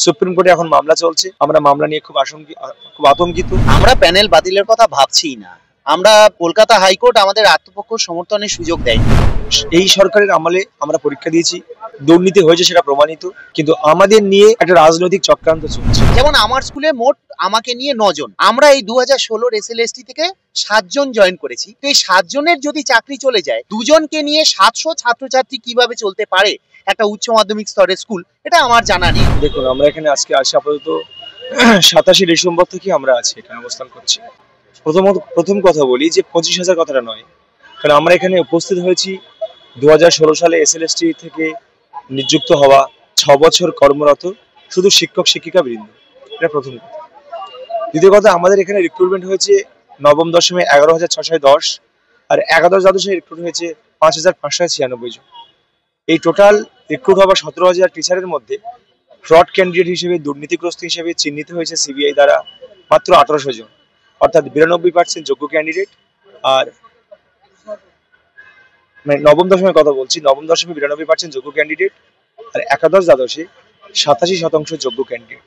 Supreme কোর্টে এখন মামলা চলছে। আমরা মামলা নিয়ে খুব আতঙ্কিত। আমরা প্যানেল বাতিলের কথা ভাবছিই না। আমরা কলকাতা হাইকোর্ট আমাদের আত্মপক্ষ সমর্থনের সুযোগ দেয়নি। এই সরকারের আমলে আমরা পরীক্ষা দিয়েছি, দুর্নীতি হয়েছে সেটা প্রমাণিত, কিন্তু আমাদের নিয়ে একটা রাজনৈতিক চক্রান্ত চলছে। যেমন আমার স্কুলে মোট আমাকে নিয়ে 9 জন, আমরা এই 2016 SLST থেকে 7 জন জয়েন করেছি। তো এই 7 জনের যদি চাকরি চলে যায়, 2 জনকে নিয়ে 700 ছাত্রছাত্রী কিভাবে চলতে পারে একটা উচ্চ মাধ্যমিক স্তরের স্কুল, এটা আমার জানা নেই। দেখুন, আমরা এখানে আজকে আসি আপাতত 27 ডিসেম্বর থেকে আমরা আছি এখানে অবস্থান করছি। প্রথম কথা বলি যে 25,000 কথাটা নয়, কারণ আমরা এখানে উপস্থিত হয়েছি 2016 সালে SLST থেকে নিযুক্ত হওয়া 6 বছর কর্মরত শুধু শিক্ষক শিক্ষিকা বৃন্দ। এটা প্রথম কথা। দ্বিতীয় কথা, আমাদের এখানে রিক্রুটমেন্ট হয়েছে নবম দশমে 11,610, আর একাদশ দ্বাদশে রিক্রুট হয়েছে 5,596 জন। এই টোটাল রিক্রুট হওয়া 17,000 টিচারের মধ্যে ফ্রড ক্যান্ডিডেট হিসেবে, দুর্নীতিগ্রস্ত হিসেবে চিহ্নিত হয়েছে সিবিআই দ্বারা মাত্র 1800 জন, অর্থাৎ 92% যোগ্য ক্যান্ডিডেট। আর মানে নবম দশমের কথা বলছি, নবম দশমে 92% যোগ্য ক্যান্ডিডেট, আর একাদশ দ্বাদশে 87% যোগ্য ক্যান্ডিডেট।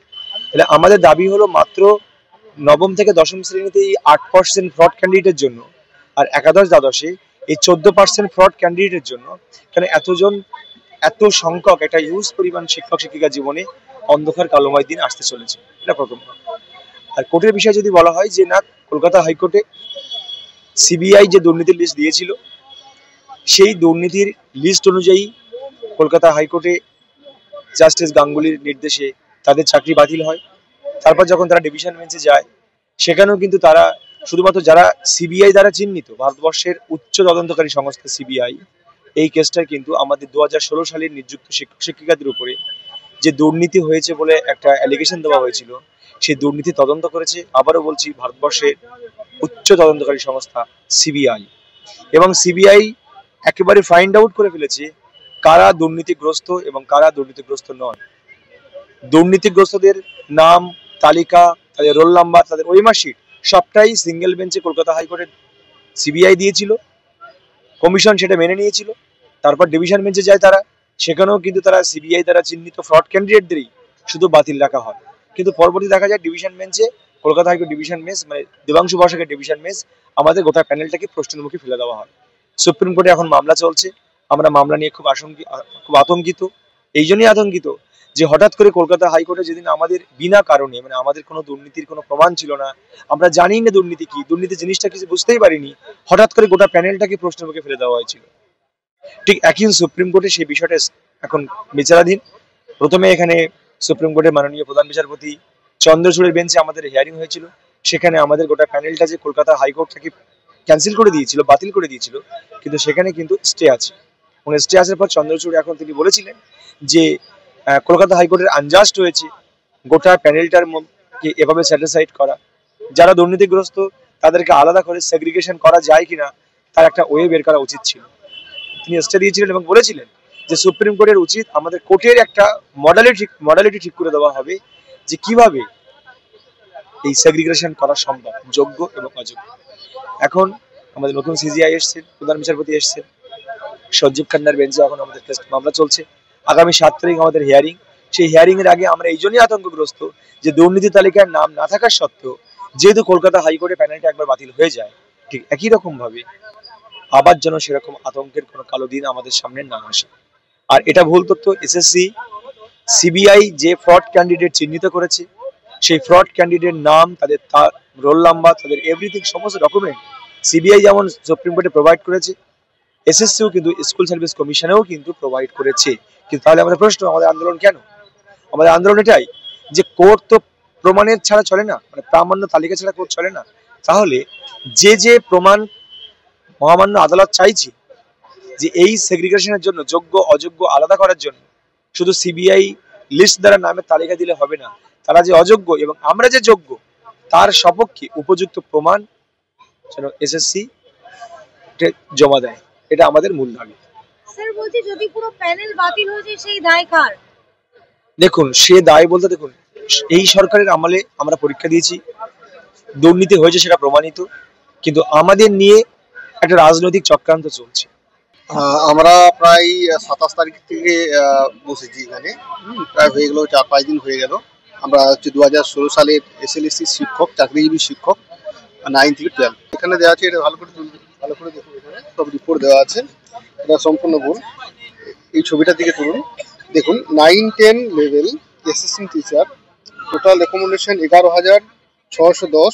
তাহলে আমাদের দাবি হলো মাত্র নবম থেকে দশম শ্রেণীতে এই 8% ফ্রড ক্যান্ডিডেটের জন্য, আর একাদশ দ্বাদশে এই 14% ফ্রড ক্যান্ডিডেটের জন্য কেন এত সংখ্যক একটা হিউজ পরিমাণ শিক্ষক শিক্ষিকা জীবনে অন্ধকার কালোময় দিন আসতে চলেছে। এটা প্রথম। আর কোর্টের বিষয়ে যদি বলা হয় যে না, কলকাতা হাইকোর্টে সিবিআই যে দুর্নীতির লিস্ট দিয়েছিল, সেই দুর্নীতির লিস্ট অনুযায়ী কলকাতা হাইকোর্টে জাস্টিস গাঙ্গুলির নির্দেশে তাদের চাকরি বাতিল হয়। তারপর যখন তারা ডিভিশন বেঞ্চে যায়, সেখানেও কিন্তু তারা শুধুমাত্র যারা সিবিআই দ্বারা চিহ্নিত, ভারতবর্ষের উচ্চ তদন্তকারী সংস্থা সিবিআই, এই কেসটা কিন্তু আমাদের 2016 সালের নিযুক্ত শিক্ষক শিক্ষিকাদের উপরে যে দুর্নীতি হয়েছে বলে একটা অ্যালিগেশন দেওয়া হয়েছিল, সেই দুর্নীতি তদন্ত করেছে। আবারও বলছি, ভারতবর্ষের উচ্চ তদন্তকারী সংস্থা সিবিআই, এবং সিবিআই একেবারে ফাইন্ড আউট করে ফেলেছে কারা দুর্নীতিগ্রস্ত এবং কারা দুর্নীতিগ্রস্ত নয়। দুর্নীতিগ্রস্তদের নাম, তালিকা, তাদের রোল নাম্বার, তাদের ওই মার্কশিট সবটাই সিঙ্গেল বেঞ্চে কলকাতা হাইকোর্টের সিবিআই দিয়েছিল, কমিশন সেটা মেনে নিয়েছিল। তারপর ডিভিশন বেঞ্চে যায় তারা, সেখানেও কিন্তু তারা সিবিআই দ্বারা চিহ্নিত ফ্রড ক্যান্ডিডেটদেরই শুধু বাতিল রাখা হয়। কিন্তু পরবর্তী দেখা যায় ডিভিশন বেঞ্চে, কলকাতা হাইকোর্ট ডিভিশন বেঞ্চ, মানে দেবাংশু বসাকের ডিভিশন বেঞ্চ, আমাদের গোটা প্যানেলটাকে প্রশ্নের মুখে ফেলে দেওয়া হয়। সুপ্রিম কোর্টে এখন মামলা চলছে। আমরা মামলা নিয়ে খুব আতঙ্কিত। এই জন্যই আতঙ্কিত যে হঠাৎ করে কলকাতা হাইকোর্টে যেদিন আমাদের বিনা কারণে, মানে আমাদের কোনো দুর্নীতির কোনো প্রমাণ ছিল না, আমরা জানি না দুর্নীতি কি, দুর্নীতি জিনিসটা কিছু বুঝতেই পারিনি, হঠাৎ করে গোটা প্যানেলটাকে প্রশ্নের মুখে ফেলে দেওয়া হয়েছিল। ঠিক একই সুপ্রিম কোর্টে সেই বিষয়টা এখন বিচারাধীন। প্রথমে এখানে সুপ্রিম কোর্টের মাননীয় প্রধান বিচারপতি চন্দ্রচূড়ের বেঞ্চে আমাদের হিয়ারিং হয়েছিল। সেখানে আমাদের গোটা প্যানেলটা যে কলকাতা হাইকোর্ট থেকে ক্যান্সেল করে দিয়েছিল, বাতিল করে দিয়েছিল, কিন্তু সেখানে কিন্তু স্টে আছে। স্টে আসার পর চন্দ্রচূড় এখন তিনি বলেছিলেন যে কলকাতা হাইকোর্টের আনজাস্ট হয়েছে গোটা প্যানেলটার মধ্যে এভাবে স্যাটিসফাইড করা, যারা দুর্নীতিগ্রস্ত তাদেরকে আলাদা করে সেগ্রিগেশন করা যায় কিনা তার একটা ওয়ে বের করা উচিত ছিল। তিনি স্টে দিয়েছিলেন এবং বলেছিলেন যে সুপ্রিম কোর্টের উচিত আমাদের কোর্টের একটা মডালিটি ঠিক করে দেওয়া হবে যে কিভাবে এই সেগ্রিগেশন করা সম্ভব, যোগ্য এবং অযোগ্য। এখন আমাদের নতুন সিজিআই এসছে, প্রধান বিচারপতি এসছে, সঞ্জীব খান্নার বেঞ্চে এখন আমাদের মামলা চলছে। আগামী 7 তারিখ আমাদের হিয়ারিং। সেই হিয়ারিং এর আগে আমরা এই জন্যই আতঙ্কগ্রস্ত যে দুর্নীতি তালিকায় নাম না থাকার সত্ত্বেও যেহেতু কলকাতা হাইকোর্টে প্যানেলটা একবার বাতিল হয়ে যায়, ঠিক একই রকম ভাবে আবার যেন সেরকম আতঙ্কের কোনো কালো দিন আমাদের সামনে না আসে। আর এটা ভুল তথ্য। এসএসসি সিবিআই যে ফ্রড ক্যান্ডিডেট চিহ্নিত করেছে, সেই ফ্রড ক্যান্ডিডেট নাম, তাদের রোল নাম্বার, তাদের এভরিথিং, সমস্ত ডকুমেন্ট সিবিআই যেমন সুপ্রিম কোর্টে প্রোভাইড করেছে, এসএসসিও কিন্তু স্কুল সার্ভিস কমিশনেও কিন্তু প্রোভাইড করেছে। কিন্তু তাহলে আমাদের প্রশ্ন, আমাদের আন্দোলন কেন? আমাদের আন্দোলন এটাই যে কোর্ট তো প্রমাণের ছাড়া চলে না, মানে প্রামাণ্য তালিকা ছাড়া কোর্ট চলে না। তাহলে যে প্রমাণ মহামান্য আদালত চাইছে যে এই সেগ্রিগেশনের জন্য যোগ্য অযোগ্য আলাদা করার জন্য, শুধু সিবিআই লিস্ট দ্বারা নামের তালিকা দিলে হবে না, তারা যে অযোগ্য এবং আমরা যে যোগ্য তার সপক্ষে উপযুক্ত প্রমাণ যেন এসএসসি জমা দেয়, এটা আমাদের মূল দাবি। স্যার বলছি, যদি পুরো প্যানেল বাতিল হয়ে যায় সেই দায় কার? দেখুন, সে দায় বলতে, দেখুন এই সরকারের আমলে আমরা পরীক্ষা দিয়েছি, দুর্নীতি হয়েছে সেটা প্রমাণিত, কিন্তু আমাদের নিয়ে একটা রাজনৈতিক চক্রান্ত চলছে। আমরা প্রায় 27 তারিখ থেকে বসেছি এখানে। প্রায় হয়ে গেল 4-5 দিন হয়ে গেল। আমরা হচ্ছে 2016 সালের এসএলএসসি শিক্ষক, চাকরিজীবী শিক্ষক 9 থেকে 12। এখানে দেওয়া আছে, এটা ভালো করে দেখুন, এখানে সব রিপোর্ট দেওয়া আছে। এটা সম্পূর্ণ ভুল। এই ছবিটার দিকে তুলুন, দেখুন 9-10 level assistant teacher, total recommendation 11,610,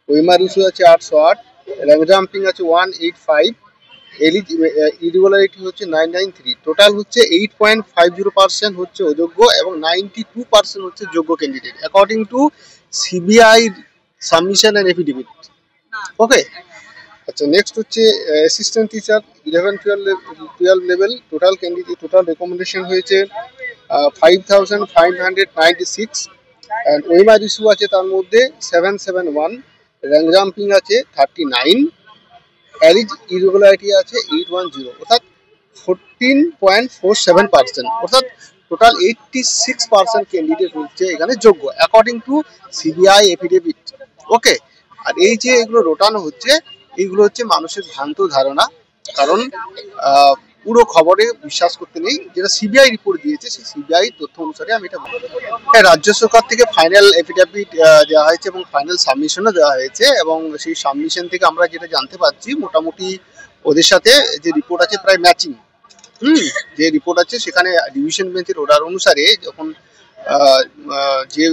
OMR issue আছে 808, র্যাঙ্ক জাম্পিং আছে 185, ইরেগুলারিটি হচ্ছে 993। টোটাল হচ্ছে 8.50% হচ্ছে অযোগ্য এবং 92% হচ্ছে যোগ্য candidate according to CBI submission and affidavit. Okay, আচ্ছা, নেক্সট হচ্ছে assistant teacher 11-12 level, total candidate, total recommendation হয়েছে 5,596 অ্যান্ড ওএমআর ইস্যু আছে তার মধ্যে 771, র্যাঙ্ক জাম্পিং আছে 39, ইরেগুলারিটি আছে 810, অর্থাৎ 14.47%, অর্থাৎ টোটাল 86% ক্যান্ডিডেট হচ্ছে এখানে যোগ্য অ্যাকর্ডিং টু সিবিআই এফিডেভিট। ওকে, আর এই যে এগুলো রটানো হচ্ছে, এইগুলো হচ্ছে মানুষের ভ্রান্ত ধারণা, কারণ পুরো খবরে বিশ্বাস করতে নেই। যেটা সিবিআই রিপোর্ট দিয়েছে, সেই সিবিআই তথ্য অনুসারে আমি এটা বলবো। হ্যাঁ, রাজ্য সরকার থেকে ফাইনাল এফিডেভিট দেওয়া হয়েছে এবং ফাইনাল সাবমিশনও দেওয়া হয়েছে, এবং সেই সাবমিশন থেকে আমরা যেটা জানতে পারছি, মোটামুটি ওদের সাথে যে রিপোর্ট আছে প্রায় ম্যাচিং। যে রিপোর্ট আছে সেখানে ডিভিশন বেঞ্চের অর্ডার অনুসারে যখন যে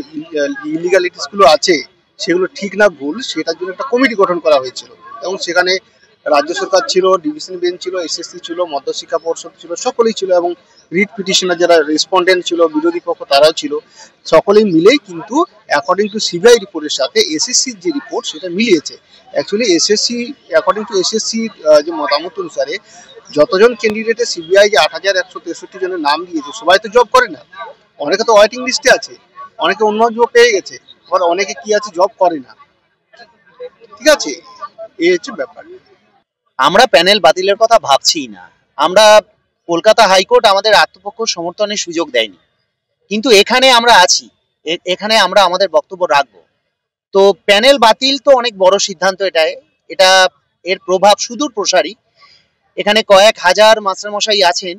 ইলিগালিটিসগুলো আছে সেগুলো ঠিক না ভুল, সেটার জন্য একটা কমিটি গঠন করা হয়েছিল, এবং সেখানে রাজ্য সরকার ছিল, ডিভিশন বেঞ্চ ছিল, এসএসসি ছিল, মধ্যশিক্ষা পর্ষদ ছিল, সকলেই ছিল, এবং রিট পিটিশনার যারা রেসপন্ডেন্ট ছিল, বিরোধী পক্ষ তারাও ছিল। সকলেই মিলেই কিন্তু অ্যাকর্ডিং টু সিবিআই রিপোর্টের সাথে এসএসসির যে রিপোর্ট সেটা মিলিয়েছে। অ্যাকচুয়ালি এসএসসি, অ্যাকর্ডিং টু এসএসসির যে মতামত অনুসারে, যতজন ক্যান্ডিডেটের সিবিআই যে 8,163 জনের নাম দিয়েছে, সবাই তো জব করে না, অনেকে তো ওয়েটিং লিস্টে আছে, অনেকে অন্য জব পেয়ে গেছে, আবার অনেকে কি আছে জব করে না। ঠিক আছে, এই হচ্ছে ব্যাপার। আমরা প্যানেল বাতিলের কথা ভাবছি না। আমরা কলকাতা হাইকোর্ট আমাদের আত্মপক্ষ সমর্থনের সুযোগ দেয়নি, কিন্তু এখানে আমরা আছি, এখানে আমরা আমাদের বক্তব্য রাখবো। তো প্যানেল বাতিল তো অনেক বড় সিদ্ধান্ত, এটা এর প্রভাব সুদূর প্রসারী। এখানে কয়েক হাজার মাস্টারমশাই আছেন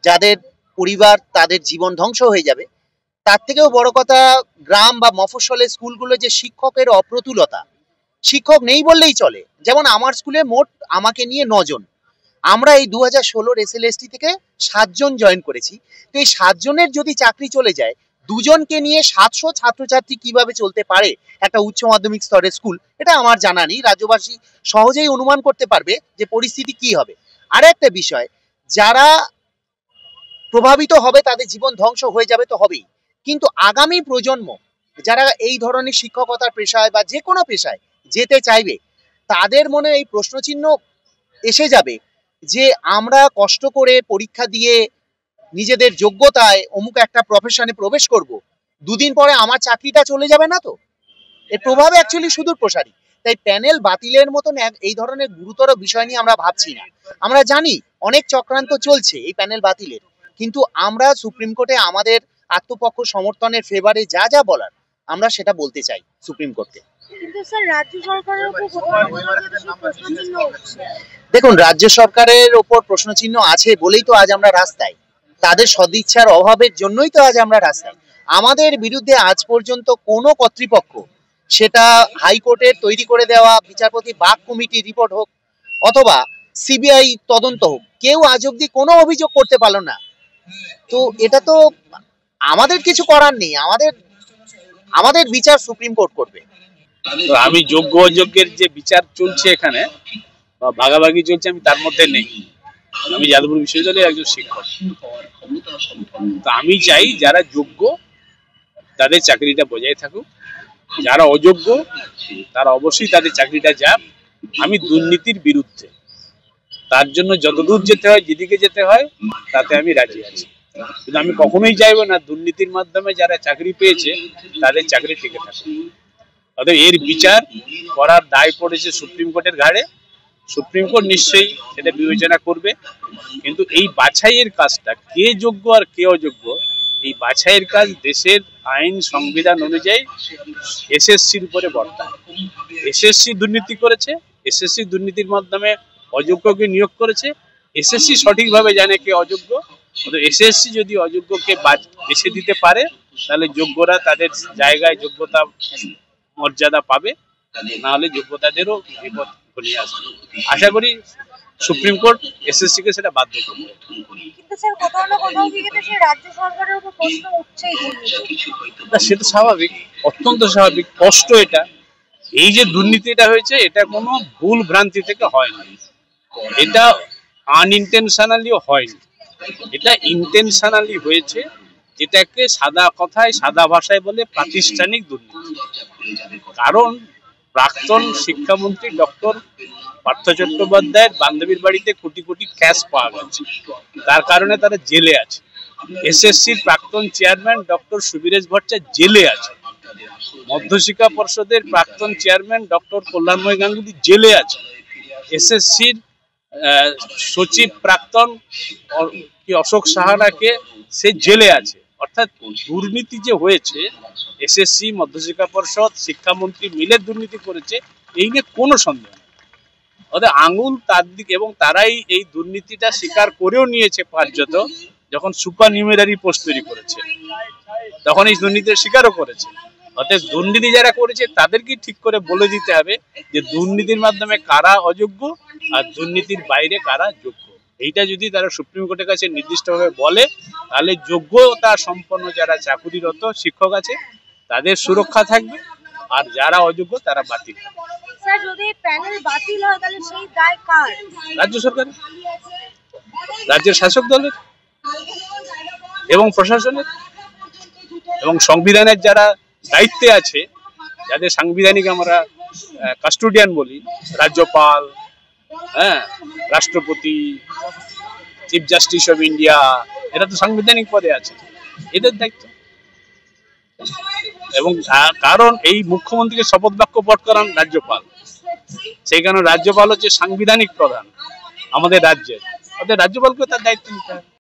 যাদের পরিবার, তাদের জীবন ধ্বংস হয়ে যাবে। তার থেকেও বড় কথা, গ্রাম বা মফস্বলের স্কুলগুলো যে শিক্ষকের অপ্রতুলতা, শিক্ষক নেই বললেই চলে। যেমন আমার স্কুলে মোট আমাকে নিয়ে 9 জন, আমরা এই 2016 এসএলএসটি থেকে 7 জন জয়েন করেছি। তো এই 7 জনের যদি চাকরি চলে যায়, 2 জনকে নিয়ে 700 ছাত্রছাত্রী কিভাবে চলতে পারে একটা উচ্চ মাধ্যমিক স্তরের স্কুল, এটা আমার জানা নেই। রাজ্যবাসী সহজেই অনুমান করতে পারবে যে পরিস্থিতি কি হবে। আর একটা বিষয়, যারা প্রভাবিত হবে তাদের জীবন ধ্বংস হয়ে যাবে তো হবেই, কিন্তু আগামী প্রজন্ম যারা এই ধরনের শিক্ষকতার পেশায় বা যে কোনো পেশায় যেতে চাইবে, তাদের মনে এই প্রশ্নচিহ্ন এসে যাবে যে আমরা কষ্ট করে পরীক্ষা দিয়ে নিজেদের যোগ্যতায় অমুক একটা প্রফেশনে প্রবেশ করব, 2 দিন পরে আমার চাকরিটা চলে যাবে না তো? এর প্রভাব অ্যাকচুয়ালি সুদূর প্রসারী। তাই প্যানেল বাতিলের মতন এই ধরনের গুরুতর বিষয় নিয়ে আমরা ভাবছি না। আমরা জানি অনেক চক্রান্ত চলছে এই প্যানেল বাতিলের, কিন্তু আমরা সুপ্রিম কোর্টে আমাদের আত্মপক্ষ সমর্থনের ফেভারে যা যা বলার আমরা সেটা বলতে চাই সুপ্রিম কোর্টকে। কিন্তু স্যার, রাজ্য সরকারের উপর কোথাও না কোথাও কিছু প্রশ্নচিহ্ন উঠছে। দেখুন, রাজ্য সরকারের ওপর প্রশ্নচিহ্ন আছে বলেই তো আজ আমরা রাস্তায়, তাদের সদিচ্ছার অভাবের জন্যই তো আজ আমরা রাস্তায়। আমাদের বিরুদ্ধে আজ পর্যন্ত কোনো কর্তৃপক্ষ, সেটা হাইকোর্টের তৈরি করে দেওয়া বিচারপতি বাগ কমিটি রিপোর্ট হোক অথবা সিবিআই তদন্ত হোক, কেউ আজ অব্দি কোনো অভিযোগ করতে পারলো না। তো এটা তো আমাদের কিছু করার নেই, আমাদের বিচার সুপ্রিম কোর্ট করবে। আমি যোগ্য অযোগ্যের যে বিচার চলছে এখানে বা ভাগাভাগি চলছে, আমি তার মধ্যে নেই। আমি যাদবপুর বিশ্ববিদ্যালয়ের একজন শিক্ষক। তো আমি চাই যারা যোগ্য তাদের চাকরিটা বজায় থাকুক, যারা অযোগ্য তারা অবশ্যই তাদের চাকরিটা যাক। আমি দুর্নীতির বিরুদ্ধে, তার জন্য যতদূর যেতে হয়, যেদিকে যেতে হয়, তাতে আমি রাজি আছি। কিন্তু আমি কখনোই চাইবো না দুর্নীতির মাধ্যমে যারা চাকরি পেয়েছে তাদের চাকরি টিকে থাকে। অতএব এর বিচার করার দায় পড়েছে সুপ্রিম কোর্টের ঘাড়ে। সুপ্রিম কোর্ট নিশ্চয়ই সেটা বিবেচনা করবে, কিন্তু এই বাছাইয়ের কাজটা, কে যোগ্য আর কে অযোগ্য, এই বাছাইয়ের কাজ দেশের আইন সংবিধান অনুযায়ী এসএসসির উপরে বর্তায়। এসএসসি দুর্নীতি করেছে, এসএসসি দুর্নীতির মাধ্যমে অযোগ্যকে নিয়োগ করেছে, এসএসসি সঠিকভাবে জানে কে অযোগ্য। এসএসসি যদি অযোগ্যকে বেছে দিতে পারে তাহলে যোগ্যরা তাদের জায়গায় যোগ্যতা মর্যাদা পাবে, না হলে যোগ্যতাদেরও বিপদ ঘনিয়ে আসবে। আশা করি সুপ্রিম কোর্ট এসএসসি কে সেটা বাধ্য করবে। কিন্তু স্যার কোথাও না কোথাও গিয়ে তো সেই রাজ্য সরকারের উপর প্রশ্ন উঠছেই। সেটা স্বাভাবিক, অত্যন্ত স্বাভাবিক। কষ্ট এটা, এই যে দুর্নীতিটা হয়েছে এটা কোনো ভুল ভ্রান্তি থেকে হয়নি, এটা আনইনটেনশনালিও হয়নি, এটা ইন্টেনশনালি হয়েছে, যেটাকে সাদা কথায় সাদা ভাষায় বলে প্রাতিষ্ঠানিক দুর্নীতি। কারণ প্রাক্তন শিক্ষামন্ত্রী ডক্টর পার্থ চট্টোপাধ্যায়ের বান্ধবীর বাড়িতে কোটি কোটি ক্যাশ পাওয়া গেছে, তার কারণে তারা জেলে আছে। এসএসসির প্রাক্তন চেয়ারম্যান ডক্টর সুবীরেশ ভট্টাচার্য জেলে আছে। মধ্যশিক্ষা পর্ষদের প্রাক্তন চেয়ারম্যান ডক্টর কল্যাণময় গাঙ্গুলি জেলে আছে। এসএসসির সচিব প্রাক্তন অশোক সাহারাকে সে জেলে আছে। অর্থাৎ দুর্নীতি যে হয়েছে, এসএসসি, মধ্যশিক্ষা পর্ষদ, শিক্ষামন্ত্রী মিলে দুর্নীতি করেছে, এই নিয়ে কোনো সন্দেহ নেই। অর্থাৎ আঙুল তার দিকে, এবং তারাই এই দুর্নীতিটা স্বীকার করেও নিয়েছে কার্যত। যখন সুপার নিউমেরারি পোস্ট তৈরি করেছে তখন এই দুর্নীতির স্বীকারও করেছে। অর্থাৎ দুর্নীতি যারা করেছে তাদেরকে ঠিক করে বলে দিতে হবে যে দুর্নীতির মাধ্যমে কারা অযোগ্য আর দুর্নীতির বাইরে কারা যোগ্য। এইটা যদি তারা সুপ্রিম কোর্টের কাছে নির্দিষ্টভাবে বলে তাহলে যোগ্যতা সম্পন্ন যারা চাকুরিরত শিক্ষক আছে তাদের সুরক্ষা থাকবে, আর যারা অযোগ্য তারা বাতিল হবে। স্যার যদি প্যানেল বাতিল হয় তাহলে সেই দায় কার? রাজ্য সরকার, রাজ্যের শাসক দলের এবং প্রশাসনের এবং সংবিধানের যারা দায়িত্বে আছে, যাদের সাংবিধানিক আমরা কাস্টোডিয়ান বলি, রাজ্যপাল, রাষ্ট্রপতি, চিফ জাস্টিস অফ ইন্ডিয়া, এরা তো সাংবিধানিক পদে আছে, এদের দায়িত্ব। এবং কারণ এই মুখ্যমন্ত্রীকে শপথ বাক্য পাঠ করান রাজ্যপাল, সেই কারণে রাজ্যপাল হচ্ছে সাংবিধানিক প্রধান আমাদের রাজ্যের, রাজ্যপালকে তার দায়িত্ব নিতে হবে।